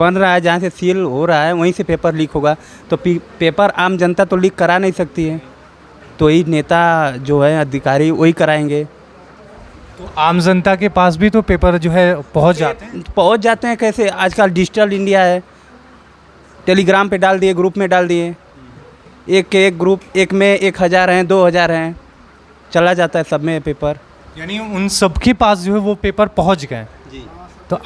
बन रहा है, जहाँ से सील हो रहा है वहीं से पेपर लीक होगा, तो पेपर आम जनता तो लीक करा नहीं सकती है, तो यही नेता जो है अधिकारी वही कराएंगे। तो आम जनता के पास भी तो पेपर जो है पहुंच जाते हैं। कैसे? आजकल डिजिटल इंडिया है, टेलीग्राम पे डाल दिए, ग्रुप में डाल दिए, एक ग्रुप, एक में 1000 हैं, 2000 हैं, चला जाता है सब में पेपर। यानी उन सबके पास जो है वो पेपर पहुंच गए जी। तो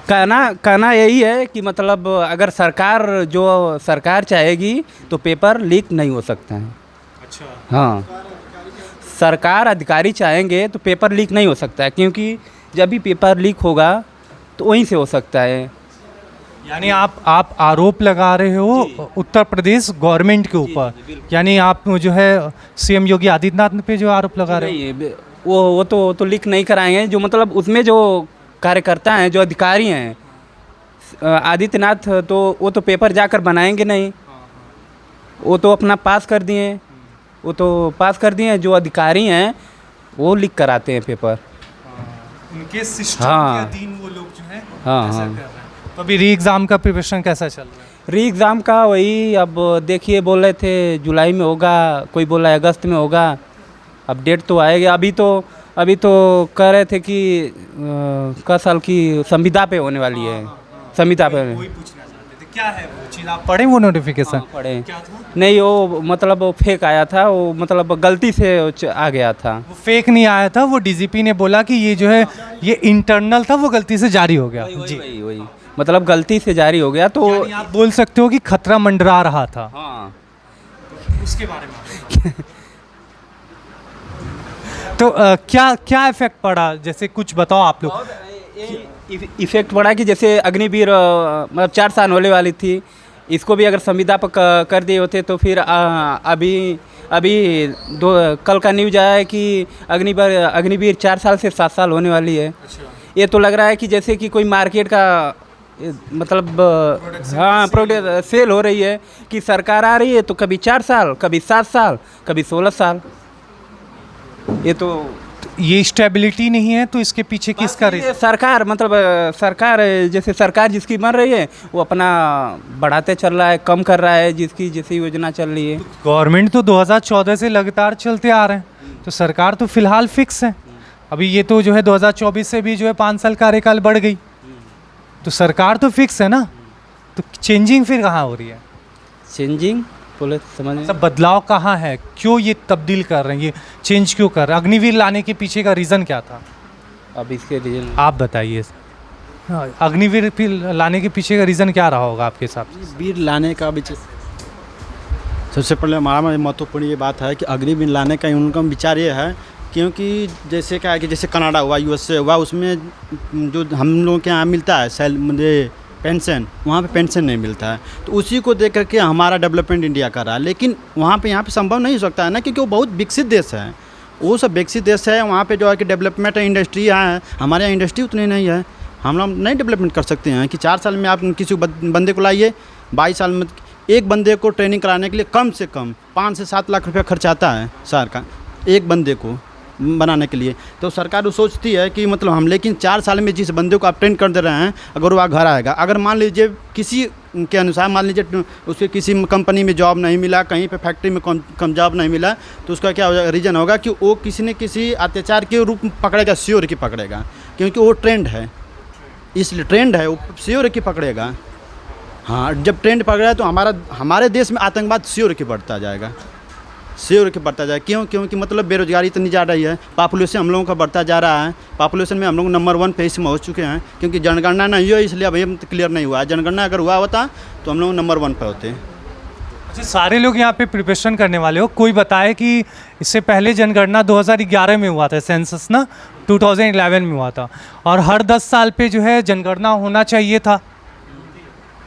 कहना यही है कि मतलब अगर सरकार चाहेगी तो पेपर लीक नहीं हो सकता है। अच्छा। हाँ, सरकार अधिकारी चाहेंगे तो पेपर लीक नहीं हो सकता है, क्योंकि जब भी पेपर लीक होगा तो वहीं से हो सकता है। यानी आप आरोप लगा रहे हो उत्तर प्रदेश गवर्नमेंट के ऊपर, यानी आप जो है सीएम योगी आदित्यनाथ पे जो आरोप लगा रहे हो? वो तो लीक नहीं कराएंगे, जो मतलब उसमें जो कार्यकर्ता हैं, जो अधिकारी हैं, आदित्यनाथ, तो वो तो पेपर जाकर बनाएंगे नहीं, वो तो अपना पास कर दिए, जो अधिकारी हैं वो लीक कराते हैं पेपर। उनके सिस्टम हाँ। के अधीन वो लोग जो है हाँ, ऐसा हाँ। कर रहे हैं। तो अभी री एग्ज़ाम का प्रिपरेशन कैसा चल रहा है? री एग्ज़ाम का वही, अब देखिए, बोल रहे थे जुलाई में होगा, कोई बोल रहा है अगस्त में होगा, अब डेट तो आएगा। अभी तो कह रहे थे कि का साल की संविदा पे होने वाली है, संविदा पे। वही पूछना चाहते थे, क्या है वो चीज़? आप पढ़े वो नोटिफिकेशन? पढ़े क्या था? नहीं, वो मतलब वो फेक आया था, वो मतलब गलती से आ गया था। वो फेक नहीं आया था, वो डीजीपी ने बोला कि ये जो है ये इंटरनल था, वो गलती से जारी हो गया। वही मतलब गलती से जारी हो गया, तो यानी आप बोल सकते हो कि खतरा मंडरा रहा था। हाँ। उसके बारे में तो क्या इफेक्ट पड़ा, जैसे कुछ बताओ आप लोग। इफेक्ट पड़ा कि जैसे अग्निवीर मतलब 4 साल होने वाली थी, इसको भी अगर संविदा पर कर दिए होते तो फिर अभी कल का न्यूज आया है कि अग्निवीर 4 साल से 7 साल होने वाली है। ये तो लग रहा है कि जैसे कि कोई मार्केट का मतलब प्रोडक्ट सेल हो रही है, कि सरकार आ रही है तो कभी 4 साल, कभी 7 साल, कभी 16 साल। ये स्टेबिलिटी नहीं है, तो इसके पीछे किसका रीज़न? सरकार जैसे सरकार जिसकी बन रही है वो अपना बढ़ाते चल रहा है, कम कर रहा है जिसकी जैसी योजना चल रही है। गवर्नमेंट तो 2014 से लगातार चलते आ रहे हैं, तो सरकार तो फिलहाल फिक्स है। अभी ये तो जो है 2024 से भी जो है 5 साल कार्यकाल बढ़ गई, तो सरकार तो फिक्स है ना, तो चेंजिंग फिर कहाँ हो रही है? चेंजिंग बोले समझ में सब बदलाव कहाँ है? क्यों ये तब्दील कर रहे हैं, ये चेंज क्यों कर रहे हैं? अग्निवीर लाने के पीछे का रीज़न क्या था? अब इसके रीजन आप बताइए। हाँ, अग्निवीर फिर लाने के पीछे का रीज़न क्या रहा होगा आपके हिसाब से? वीर लाने का विचार, सबसे पहले हमारा महत्वपूर्ण ये बात है कि अग्निवीर लाने का उनका विचार ये है, क्योंकि जैसे क्या है कि जैसे कनाडा हुआ, यूएसए हुआ, उसमें जो हम लोगों के यहाँ मिलता है मुझे पेंशन, वहाँ पे पेंशन नहीं मिलता है, तो उसी को देख करके हमारा डेवलपमेंट इंडिया कर रहा है। लेकिन वहाँ पे यहाँ पे संभव नहीं हो सकता है ना, क्योंकि वो बहुत विकसित देश है, वो सब विकसित देश है, वहाँ पे जो है कि डेवलपमेंट इंडस्ट्री है, हमारे यहाँ इंडस्ट्री उतनी नहीं है, हम लोग नहीं डेवलपमेंट कर सकते हैं कि 4 साल में आप किसी बंदे को लाइए, 22 साल में एक बंदे को ट्रेनिंग कराने के लिए कम से कम 5 से 7 लाख रुपया खर्च आता है शहर का, एक बंदे को बनाने के लिए। तो सरकार वो सोचती है कि मतलब हम, लेकिन 4 साल में जिस बंदे को आप ट्रेन कर दे रहे हैं, अगर वो घर आएगा, अगर मान लीजिए किसी के अनुसार, मान लीजिए उसके किसी कंपनी में जॉब नहीं मिला, कहीं पे फैक्ट्री में कम जॉब नहीं मिला, तो उसका क्या रीज़न होगा कि वो किसी न किसी अत्याचार के रूप में पकड़ेगा, श्योर की पकड़ेगा, क्योंकि वो ट्रेंड है, इसलिए ट्रेंड है, वो श्योर की पकड़ेगा। हाँ, जब ट्रेंड पकड़ा तो हमारे देश में आतंकवाद श्योर की बढ़ता जाएगा, श्योर के बढ़ता जाए। क्योंकि मतलब बेरोजगारी इतनी जा रही है, पॉपुलेशन हम लोगों का बढ़ता जा रहा है, पॉपुलेशन में हम लोग नंबर 1 पे इसमें हो चुके हैं, क्योंकि जनगणना नहीं हुई इसलिए अभी क्लियर नहीं हुआ है। जनगणना अगर हुआ होता तो हम लोग नंबर 1 पे होते। अच्छा, सारे लोग यहाँ पे प्रिपरेशन करने वाले हो, कोई बताए कि इससे पहले जनगणना 2011 में हुआ था, सेंसस ना 2011 में हुआ था, और हर 10 साल पे जो है जनगणना होना चाहिए था।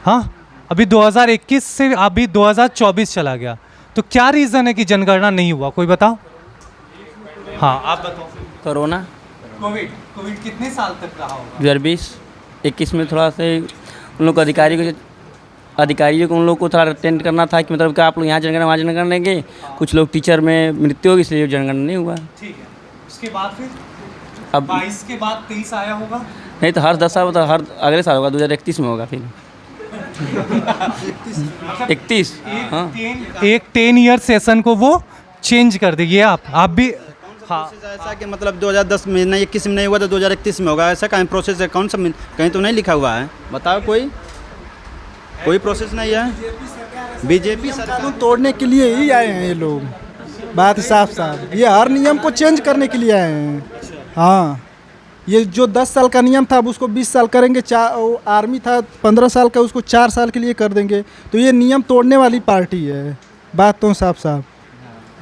हाँ, अभी 2021 से अभी 2024 चला गया, तो क्या रीज़न है कि जनगणना नहीं हुआ, कोई बताओ। हाँ, आप बताओ। कोरोना, कोविड कितने साल तक रहा होगा? 2020-21 में थोड़ा से उन लोग अधिकारियों को उन लोग को थोड़ा अटेंड करना था कि मतलब कि आप लोग यहाँ जनगणना वहाँ जनगणना लेंगे, कुछ लोग टीचर में मृत्यु होगी इसलिए जनगणना नहीं हुआ। ठीक है, उसके बाद फिर अब 22 के बाद 23 आया होगा? नहीं, तो हर 10 साल, मतलब हर अगले साल होगा, 2031 में होगा फिर। 31 हाँ एक 10 ईयर सेशन को वो चेंज कर देगी। आप भी हाँ ऐसा कि मतलब 2010 में नहीं 21 में नहीं हुआ तो 2031 में होगा, ऐसा कहीं प्रोसेस है? कौन सा कहीं तो नहीं लिखा हुआ है, बताओ कोई प्रोसेस नहीं है। बीजेपी सरकार कानून तोड़ने के लिए ही आए हैं ये लोग, बात साफ साफ, ये हर नियम को चेंज करने के लिए आए हैं। हाँ, ये जो 10 साल का नियम था अब उसको 20 साल करेंगे, आर्मी था 15 साल का उसको 4 साल के लिए कर देंगे, तो ये नियम तोड़ने वाली पार्टी है, बात तो साफ साफ,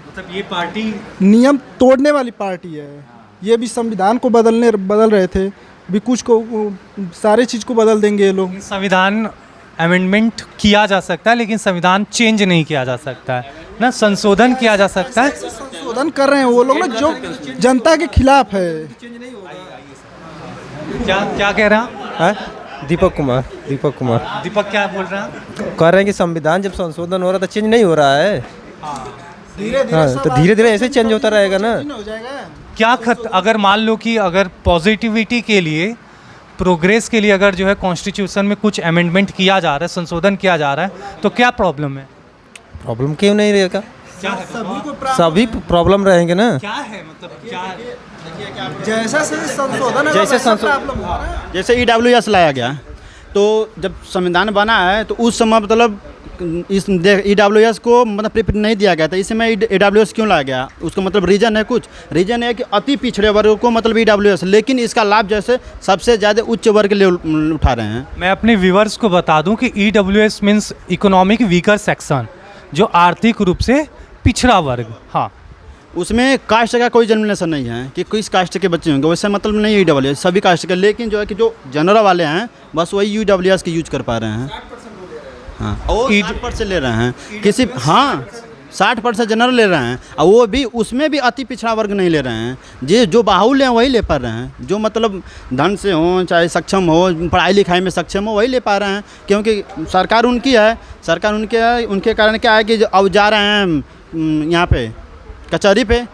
मतलब ये पार्टी नियम तोड़ने वाली पार्टी है। ये भी संविधान को बदल रहे थे, भी कुछ को सारे चीज़ को बदल देंगे ये लोग। संविधान अमेंडमेंट किया जा सकता है लेकिन संविधान चेंज नहीं किया जा सकता है ना, संशोधन किया जा सकता है। संशोधन कर रहे हैं वो लोग ना जो जनता के खिलाफ है। क्या कह रहे हैं हाँ दीपक कुमार दीपक क्या बोल रहे हैं? कह रहे हैं कि संविधान जब संशोधन हो रहा था चेंज नहीं हो रहा है। हाँ तो धीरे धीरे ऐसे चेंज होता रहेगा ना। क्या अगर मान लो कि अगर पॉजिटिविटी के लिए, प्रोग्रेस के लिए अगर जो है कॉन्स्टिट्यूशन में कुछ अमेंडमेंट किया जा रहा है, संशोधन किया जा रहा है, तो क्या प्रॉब्लम है? प्रॉब्लम क्यों नहीं रहेगा, क्या सभी प्रॉब्लम रहेंगे ना। क्या है मतलब क्या जैसा संशोधन है, जैसे जैसे EWS लाया गया, तो जब संविधान बना है तो उस समय मतलब इस EWS को मतलब प्रिपेयर नहीं दिया गया था, इस समय EWS क्यों लाया गया? उसका मतलब रीज़न है, कुछ रीज़न है कि अति पिछड़े वर्ग को मतलब EWS, लेकिन इसका लाभ जैसे सबसे ज़्यादा उच्च वर्ग के लिए उठा रहे हैं। मैं अपने व्यूवर्स को बता दूं कि EWS means economic weaker section, जो आर्थिक रूप से पिछड़ा वर्ग। हाँ, उसमें कास्ट का कोई जर्मिनेशन नहीं है कि किस कास्ट के बच्चे होंगे, वैसे मतलब नहीं है EWS सभी कास्ट के, लेकिन जो है कि जो जनरल वाले हैं बस वही EWS के यूज कर पा रहे हैं। हाँ, और 60% ले रहे हैं किसी, हाँ 60% जनरल ले रहे हैं, और वो भी उसमें भी अति पिछड़ा वर्ग नहीं ले रहे हैं। जो बाहुल्य हैं वही ले पा रहे हैं, जो मतलब धन से हो चाहे सक्षम हो, पढ़ाई लिखाई में सक्षम हो, वही ले पा रहे हैं, क्योंकि सरकार उनकी है, सरकार उनके है। उनके कारण क्या है कि अब जा रहे हैं यहाँ पे कचहरी पे,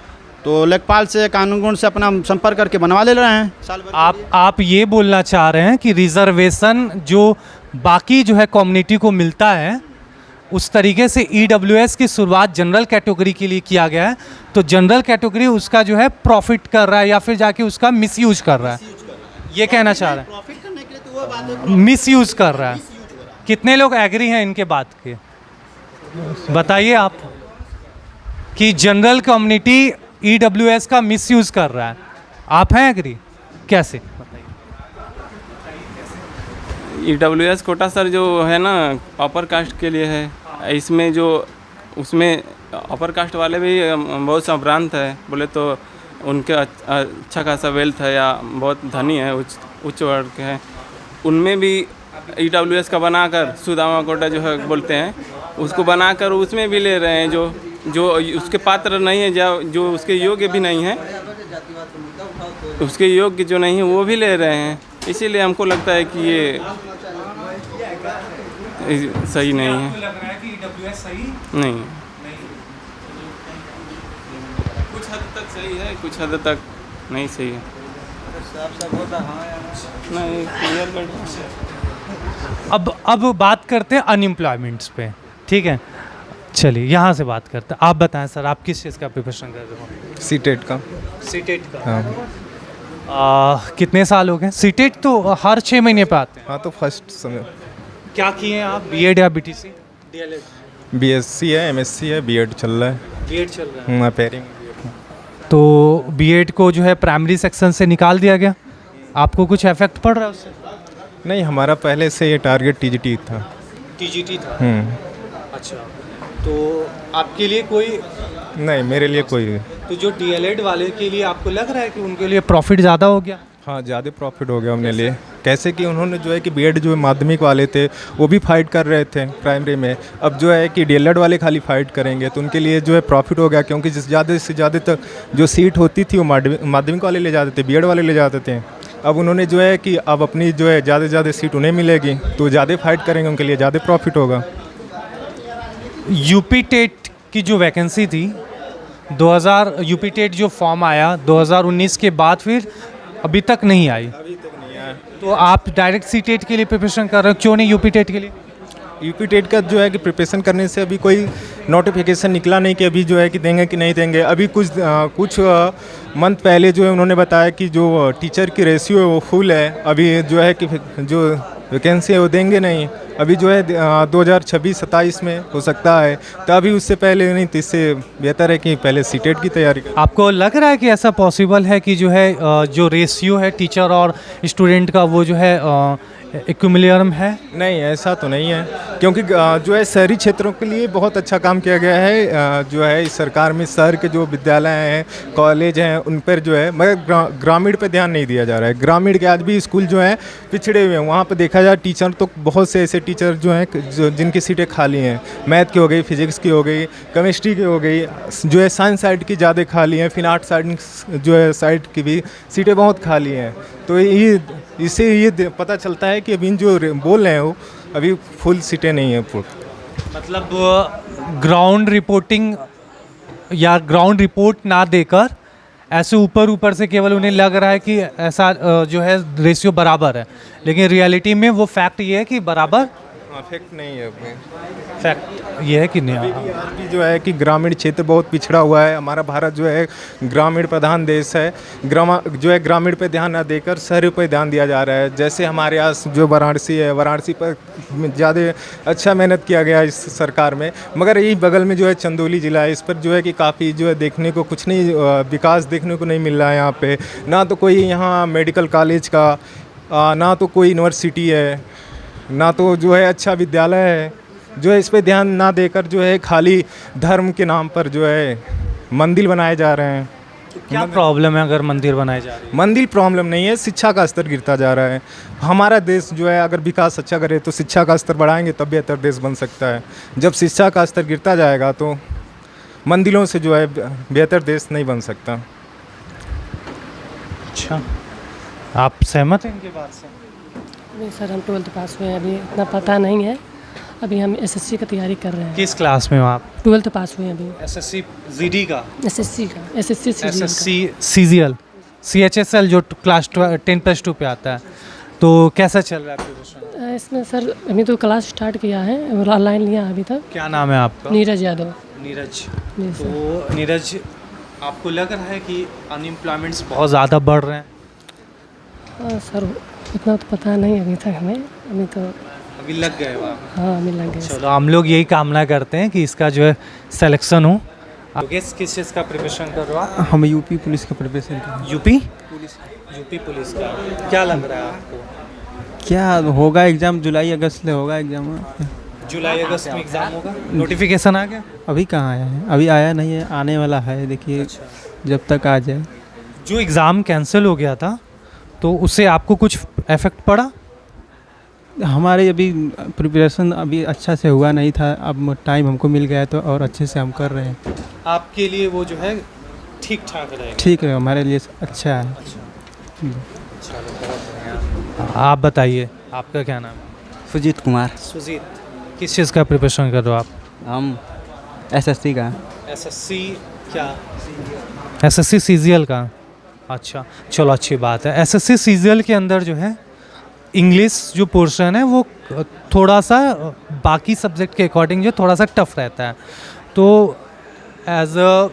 तो लेखपाल से कानून से अपना संपर्क करके बनवा ले रहे हैं साल भर। आप ये बोलना चाह रहे हैं कि रिजर्वेशन जो बाकी जो है कम्युनिटी को मिलता है, उस तरीके से EWS की शुरुआत जनरल कैटेगरी के लिए किया गया है, तो जनरल कैटेगरी उसका जो है प्रॉफिट कर रहा है या फिर जाके उसका मिसयूज कर रहा है, ये कहना चाह रहे हैं? मिसयूज कर रहा है। कितने लोग एग्री हैं इनके बात के? बताइए आप कि जनरल कम्युनिटी EWS का मिसयूज कर रहा है, आप हैं एग्री? कैसे? EWS कोटा सर जो है ना अपर कास्ट के लिए है, इसमें जो उसमें अपर कास्ट वाले भी बहुत संभ्रांत है, बोले तो उनके अच्छा खासा वेल्थ है या बहुत धनी है, उच्च वर्ग के हैं, उनमें भी EWS का बनाकर सुदामा कोटा जो है बोलते हैं उसको बनाकर उसमें भी ले रहे हैं, जो उसके पात्र नहीं है, जो उसके योग्य भी नहीं है, उसके योग्य जो नहीं है वो भी ले रहे हैं। इसीलिए हमको लगता है कि ये सही नहीं है। लग रहा है कि EWS सही नहीं, कुछ हद तक सही है, कुछ हद तक नहीं सही है। नहीं क्लियर कर। अब बात करते हैं अनएम्प्लॉयमेंट्स पे, ठीक है? चलिए यहाँ से बात करते हैं। आप बताएं सर, आप किस चीज़ का प्रिपरेशन कर रहे हो? सीटेट का। सीटेट का? हाँ। कितने साल हो गए? सीटेट तो हर 6 महीने पे आते हैं। हाँ तो फर्स्ट समय क्या किए हैं आप? BEd या BTC? DLEd? BSc है, MSc है, BEd चल रहा है। BEd चल रहा है। पेरिंग। तो BEd को जो है प्राइमरी सेक्शन से निकाल दिया गया, आपको कुछ इफेक्ट पड़ रहा है उससे? नहीं, हमारा पहले से ये टारगेट TGT था। TGT था? अच्छा, तो आपके लिए कोई नहीं, मेरे लिए कोई। तो जो DLEd वाले के लिए आपको लग रहा है कि उनके लिए प्रॉफिट ज़्यादा हो गया? हाँ, ज़्यादा प्रॉफिट हो गया उनके लिए। कैसे कि उन्होंने जो है कि BEd जो माध्यमिक वाले थे वो भी फाइट कर रहे थे प्राइमरी में, अब जो है कि DLEd वाले खाली फाइट करेंगे तो उनके लिए जो है प्रॉफिट हो गया, क्योंकि ज़्यादा से ज़्यादा तक जो सीट होती थी वो माध्यमिक वाले ले जाते थे, BEd वाले ले जाते थे। अब उन्होंने जो है कि अब अपनी जो है ज़्यादा से ज़्यादा सीट उन्हें मिलेगी तो ज़्यादा फाइट करेंगे, उनके लिए ज़्यादा प्रॉफिट होगा। यूपी टेट की जो वैकेंसी थी 2000, यूपी टेट जो फॉर्म आया 2019 के बाद फिर अभी तक नहीं आई। तो आप डायरेक्ट सी टेट के लिए प्रिपरेशन कर रहे हो, क्यों नहीं यूपी टेट के लिए? यूपी टेट का जो है कि प्रिपरेशन करने से अभी कोई नोटिफिकेशन निकला नहीं कि अभी जो है कि देंगे कि नहीं देंगे। अभी कुछ मंथ पहले जो है उन्होंने बताया कि जो टीचर की रेशियो है वो फुल है, अभी जो है कि जो वैकेंसी है वो देंगे नहीं। अभी जो है 2026-27 में हो सकता है, तो अभी उससे पहले नहीं, तो इससे बेहतर है कि पहले सीटेट की तैयारी करें। आपको लग रहा है कि ऐसा पॉसिबल है कि जो है जो रेशियो है टीचर और स्टूडेंट का वो जो है इक्विलिब्रियम है? नहीं, ऐसा तो नहीं है, क्योंकि जो है शहरी क्षेत्रों के लिए बहुत अच्छा काम किया गया है। जो है इस सरकार में शहर के जो विद्यालय हैं, कॉलेज हैं, उन पर जो है, मगर ग्रामीण पे ध्यान नहीं दिया जा रहा है। ग्रामीण के आज भी स्कूल जो हैं पिछड़े हुए हैं। वहाँ पे देखा जाए टीचर तो बहुत से ऐसे टीचर जो हैं जिनकी सीटें खाली हैं, मैथ की हो गई, फिजिक्स की हो गई, केमिस्ट्री की हो गई, जो है साइंस साइड की ज़्यादा खाली हैं, फिर आर्ट साइड जो है साइड की भी सीटें बहुत खाली हैं। तो इससे ये पता चलता है कि अभी जो बोल रहे हैं वो अभी फुल सीटें नहीं है। मतलब ग्राउंड रिपोर्टिंग या ग्राउंड रिपोर्ट ना देकर ऐसे ऊपर ऊपर से केवल उन्हें लग रहा है कि ऐसा जो है रेशियो बराबर है, लेकिन रियलिटी में वो फैक्ट ये है कि बराबर फैक्ट नहीं है। फैक्ट ये है कि नहीं। आज भी जो है कि ग्रामीण क्षेत्र बहुत पिछड़ा हुआ है। हमारा भारत जो है ग्रामीण प्रधान देश है। जो है ग्रामीण पे ध्यान ना देकर शहर पे ध्यान दिया जा रहा है। जैसे हमारे यहाँ जो वाराणसी है, वाराणसी पर ज़्यादा अच्छा मेहनत किया गया इस सरकार में, मगर यही बगल में जो है चंदौली ज़िला है, इस पर जो है कि काफ़ी जो है देखने को कुछ नहीं, विकास देखने को नहीं मिल रहा है। यहाँ पे ना तो कोई यहाँ मेडिकल कॉलेज का, ना तो कोई यूनिवर्सिटी है, ना तो जो है अच्छा विद्यालय है। जो है इस पे ध्यान ना देकर जो है खाली धर्म के नाम पर जो है मंदिर बनाए जा रहे हैं। क्या प्रॉब्लम है अगर मंदिर बनाए जा रहे हैं? मंदिर प्रॉब्लम नहीं है, शिक्षा का स्तर गिरता जा रहा है। हमारा देश जो है अगर विकास अच्छा करे तो शिक्षा का स्तर बढ़ाएंगे तब बेहतर देश बन सकता है। जब शिक्षा का स्तर गिरता जाएगा तो मंदिरों से जो है बेहतर देश नहीं बन सकता। अच्छा, आप सहमत हैं इनके बात से? नहीं सर, हम 12th पास हुए हैं, अभी इतना पता नहीं है। अभी हम एसएससी का तैयारी कर रहे हैं। किस क्लास में हो आप? 12th पास हुए हैं अभी। एसएससी जीडी का? एसएससी एसएससी सीजीएल सीएचएसएल जो क्लास 10+2 पे आता है, तो कैसा चल रहा है प्रिपरेशन? इसमें सर अभी तो क्लास स्टार्ट किया है और ऑनलाइन लिया अभी तक। क्या नाम है आपका? नीरज यादव। नीरज। जी सर। तो नीरज, आपको लग रहा है कि अनएम्प्लॉयमेंट्स बहुत ज़्यादा बढ़ रहे हैं? हाँ सर, इतना तो पता नहीं अभी तक हमें, अभी तो अभी लग गए वहाँ? हाँ, अभी लग गए। चलो, हम लोग यही कामना करते हैं कि इसका जो है सिलेक्शन हो। आप किस चीज़ का प्रिपरेशन कर रहे हो आप? हम यूपी पुलिस का प्रिपरेशन कर रहे हैं। यूपी पुलिस का क्या लग रहा है आपको? क्या होगा एग्ज़ाम? जुलाई अगस्त में होगा एग्ज़ाम। जुलाई अगस्त में एग्ज़ाम होगा? नोटिफिकेशन आ गया? अभी कहाँ आया है? अभी आया नहीं है, आने वाला है। देखिए जब तक आ जाए। जो एग्ज़ाम कैंसिल हो गया था तो उससे आपको कुछ इफेक्ट पड़ा? हमारे अभी प्रिपरेशन अभी अच्छा से हुआ नहीं था, अब टाइम हमको मिल गया तो और अच्छे से हम कर रहे हैं। आपके लिए वो जो है ठीक ठाक रहेगा? ठीक है, हमारे लिए अच्छा है। चलो, बहुत बढ़िया। आप बताइए, आपका क्या नाम है? सुजीत कुमार। सुजीत, किस चीज़ का प्रिपरेशन कर रहे हो आप? हम एसएससी का। एसएससी क्या? एसएससी सीजीएल का? अच्छा, चलो अच्छी बात है। एसएससी सीजीएल के अंदर जो है इंग्लिश जो पोर्शन है वो थोड़ा सा बाकी सब्जेक्ट के अकॉर्डिंग जो थोड़ा सा टफ रहता है। तो एज अ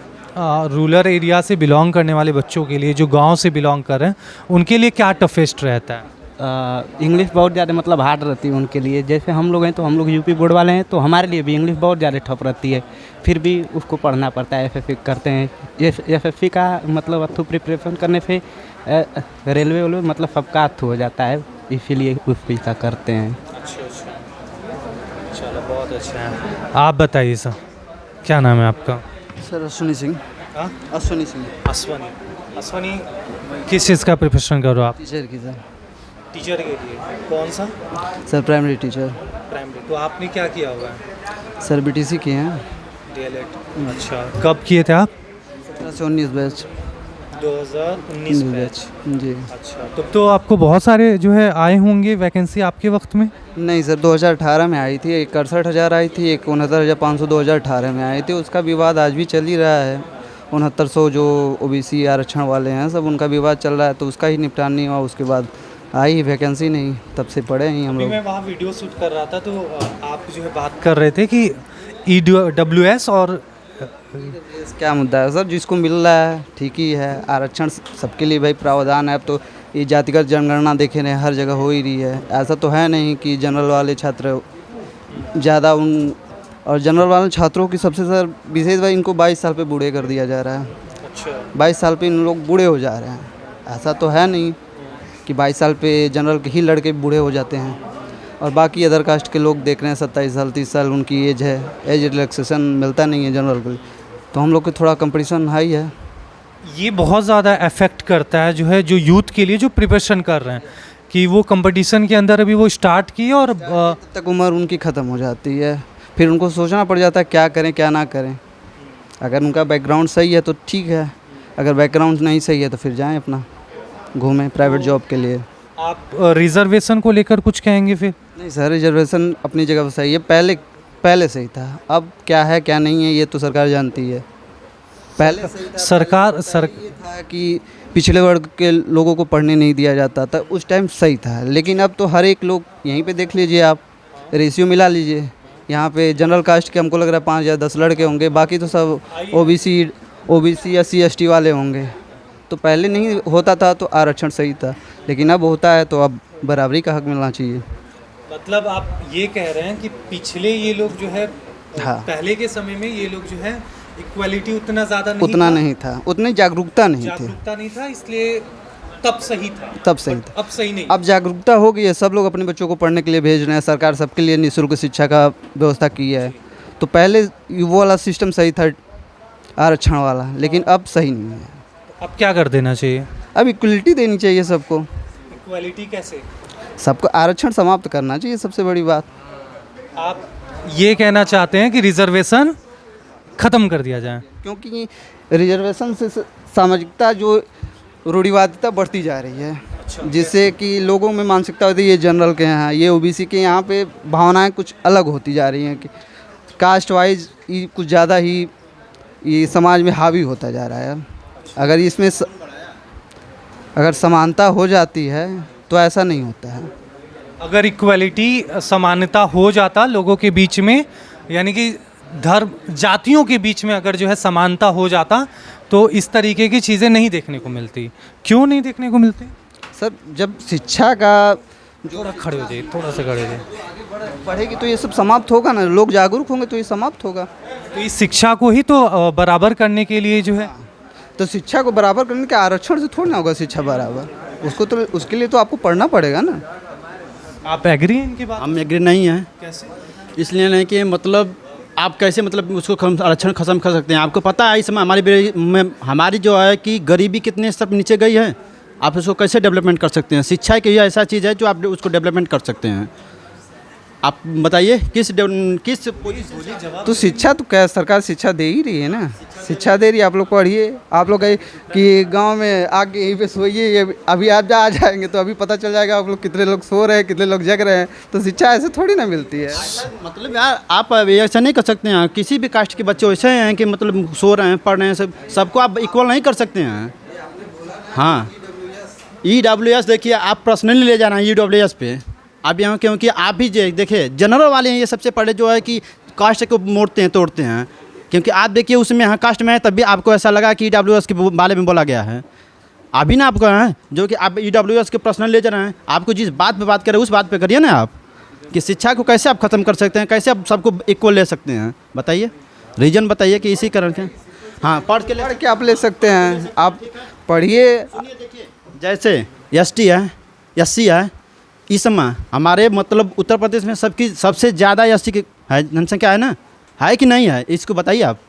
रूरल एरिया से बिलोंग करने वाले बच्चों के लिए, जो गांव से बिलोंग कर रहे हैं, उनके लिए क्या टफेस्ट रहता है? इंग्लिश बहुत ज़्यादा मतलब हार्ड रहती है उनके लिए। जैसे हम लोग हैं तो हम लोग यूपी बोर्ड वाले हैं, तो हमारे लिए भी इंग्लिश बहुत ज़्यादा टफ रहती है, फिर भी उसको पढ़ना पड़ता है। एफएफसी करते हैं। एफएफसी का मतलब अथू प्रिपरेशन करने से रेलवे मतलब सबका अथू हो जाता है, इसीलिए उस पैसा करते हैं। अच्छा, चलो बहुत अच्छा है। आप बताइए सर, क्या नाम है आपका? सर अश्विनी सिंह। हाँ? अश्विनी सिंह। अश्वनी, किस चीज़ का प्रिपरेशन कर रहे हो आप? टीचर की सर। टीचर के लिए? कौन सा? Sir primary teacher. प्राइमरी। तो आपने क्या किया हुआ है? सर बीटीसी किए हैं। डीएलएड। अच्छा, कब किए थे आप? 19 बैच। 2019 बैच। जी। अच्छा, तब तो आपको बहुत सारे जो है आए होंगे वैकेंसी आपके वक्त में? नहीं सर, 2018 में आई थी। एक 61,000 आई थी, एक 69,500 2018 में आई थी। उसका विवाद आज भी चल ही रहा है। 6900 जो ओबीसी आरक्षण वाले हैं सब, उनका विवाद चल रहा है, तो उसका ही निपटान नहीं हुआ। उसके बाद आई वैकेंसी नहीं, तब से पढ़े हैं हम अभी लोग। मैं वहाँ वीडियो शूट कर रहा था तो आप जो है बात कर रहे थे कि EWS और क्या मुद्दा है सर? जिसको मिल रहा है ठीक ही है। आरक्षण सबके लिए भाई प्रावधान है। अब तो ये जातिगत जनगणना देखे रहे हर जगह हो ही रही है। ऐसा तो है नहीं कि जनरल वाले छात्र ज़्यादा उन, और जनरल वाले छात्रों की सबसे सर विशेष भाई इनको 22 साल पे बूढ़े कर दिया जा रहा है। अच्छा 22 साल पे इन लोग बूढ़े हो जा रहे हैं। ऐसा तो है नहीं कि 22 साल पे जनरल के ही लड़के बूढ़े हो जाते हैं और बाकी अदर कास्ट के लोग देख रहे हैं 27 साल 30 साल उनकी एज है। एज रिलैक्सेशन मिलता नहीं है जनरल को, तो हम लोग के थोड़ा कंपटीशन हाई है। ये बहुत ज़्यादा अफेक्ट करता है जो है जो यूथ के लिए जो प्रिपरेशन कर रहे हैं कि वो कंपटीशन के अंदर अभी वो स्टार्ट की और तब तक उम्र उनकी ख़त्म हो जाती है, फिर उनको सोचना पड़ जाता है क्या करें क्या ना करें। अगर उनका बैकग्राउंड सही है तो ठीक है, अगर बैकग्राउंड नहीं सही है तो फिर जाएं अपना घूमें प्राइवेट जॉब के लिए। आप रिजर्वेशन को लेकर कुछ कहेंगे फिर? नहीं सर, रिजर्वेशन अपनी जगह पर सही है, पहले सही था। अब क्या है क्या नहीं है ये तो सरकार जानती है। पहले सही था, सरकार ये था कि पिछड़े वर्ग के लोगों को पढ़ने नहीं दिया जाता था, उस टाइम सही था। लेकिन अब तो हर एक लोग यहीं पे देख लीजिए, आप रेशियो मिला लीजिए। यहाँ पे जनरल कास्ट के हमको लग रहा है 5 या 10 लड़के होंगे, बाकी तो सब ओबीसी SC ST वाले होंगे। तो पहले नहीं होता था तो आरक्षण सही था, लेकिन अब होता है तो अब बराबरी का हक मिलना चाहिए। मतलब आप ये कह रहे हैं कि पिछले ये लोग जो है हाँ। पहले के समय में ये लोग जो है इक्वालिटी उतना ज़्यादा नहीं था, उतनी जागरूकता नहीं थी, जागरूकता नहीं था, इसलिए तब सही था। तब सही था, अब सही नहीं। अब जागरूकता हो गई है, सब लोग अपने बच्चों को पढ़ने के लिए भेज रहे हैं। सरकार सबके लिए निःशुल्क शिक्षा का व्यवस्था की है। तो पहले वो वाला सिस्टम सही था आरक्षण वाला, लेकिन अब सही नहीं है। अब क्या कर देना चाहिए? अब इक्वलिटी देनी चाहिए सबको। इक्वालिटी कैसे? सबको आरक्षण समाप्त करना चाहिए, सबसे बड़ी बात। आप ये कहना चाहते हैं कि रिजर्वेशन ख़त्म कर दिया जाए? क्योंकि रिजर्वेशन से सामाजिकता जो रूढ़िवादिता बढ़ती जा रही है, जिससे कि लोगों में मानसिकता होती है ये जनरल के हैं, ये ओबीसी के, यहाँ पे भावनाएं कुछ अलग होती जा रही हैं कि कास्ट वाइज ये कुछ ज़्यादा ही ये समाज में हावी होता जा रहा है। अगर इसमें अगर समानता हो जाती है तो ऐसा नहीं होता है। अगर इक्वालिटी समानता हो जाता लोगों के बीच में, यानी कि धर्म जातियों के बीच में अगर जो है समानता हो जाता तो इस तरीके की चीज़ें नहीं देखने को मिलती। क्यों नहीं देखने को मिलती? सर जब शिक्षा का थोड़ा खड़े हो जाइए, थोड़ा सा खड़े हो जाइए। बढ़ेगी तो ये सब समाप्त होगा ना, लोग जागरूक होंगे तो ये समाप्त होगा। तो इस शिक्षा को ही तो बराबर करने के लिए जो है, तो शिक्षा को बराबर करने के आरक्षण से थोड़ी ना होगा शिक्षा बराबर, उसको तो उसके लिए तो आपको पढ़ना पड़ेगा ना। आप एग्री हैं इनकी बात? हम एग्री नहीं हैं। कैसे? इसलिए नहीं कि मतलब आप कैसे मतलब उसको आरक्षण खत्म कर सकते हैं। आपको पता है इस समय हमारी जो है कि गरीबी कितने स्तर पर नीचे गई है। आप उसको कैसे डेवलपमेंट कर सकते हैं? शिक्षा की ऐसा चीज़ है जो आप उसको डेवलपमेंट कर सकते हैं। आप बताइए किस तो शिक्षा तो क्या सरकार शिक्षा दे ही रही है ना, शिक्षा दे रही है। आप लोग पढ़िए, आप लोग कहीं कि गांव में आके यहीं पे सोइए, अभी आप आ जाएंगे तो अभी पता चल जाएगा आप लोग कितने लोग सो रहे हैं कितने लोग जग रहे हैं। तो शिक्षा ऐसे थोड़ी ना मिलती है। मतलब यार आप ऐसा नहीं कर सकते हैं। किसी भी कास्ट के बच्चे वैसे हैं कि मतलब सो रहे हैं पढ़ रहे हैं, सबको आप इक्वल नहीं कर सकते हैं। हाँ EWS देखिए, आप पर्सनली ले जाना है EWS पे आप यहाँ, क्योंकि आप भी देखिए जनरल वाले हैं ये सबसे पहले जो है कि कास्ट को मोड़ते हैं तोड़ते हैं। क्योंकि आप देखिए उसमें यहाँ कास्ट में है तब भी आपको ऐसा लगा कि EWS के बारे में बोला गया है। अभी ना आपको हैं जो कि आप EWS के पर्सनल ले जा रहे हैं, आपको जिस बात पे बात करें उस बात पे करिए ना आप, कि शिक्षा को कैसे आप ख़त्म कर सकते हैं, कैसे आप सबको इक्वल ले सकते हैं। बताइए रीजन बताइए कि इसी कारण के। हाँ पढ़ के आप ले सकते हैं, आप पढ़िए। जैसे ST है SC है, इस समय हमारे मतलब उत्तर प्रदेश में सबकी सबसे ज़्यादा SC की है जनसंख्या है ना, है कि नहीं है, इसको बताइए आप।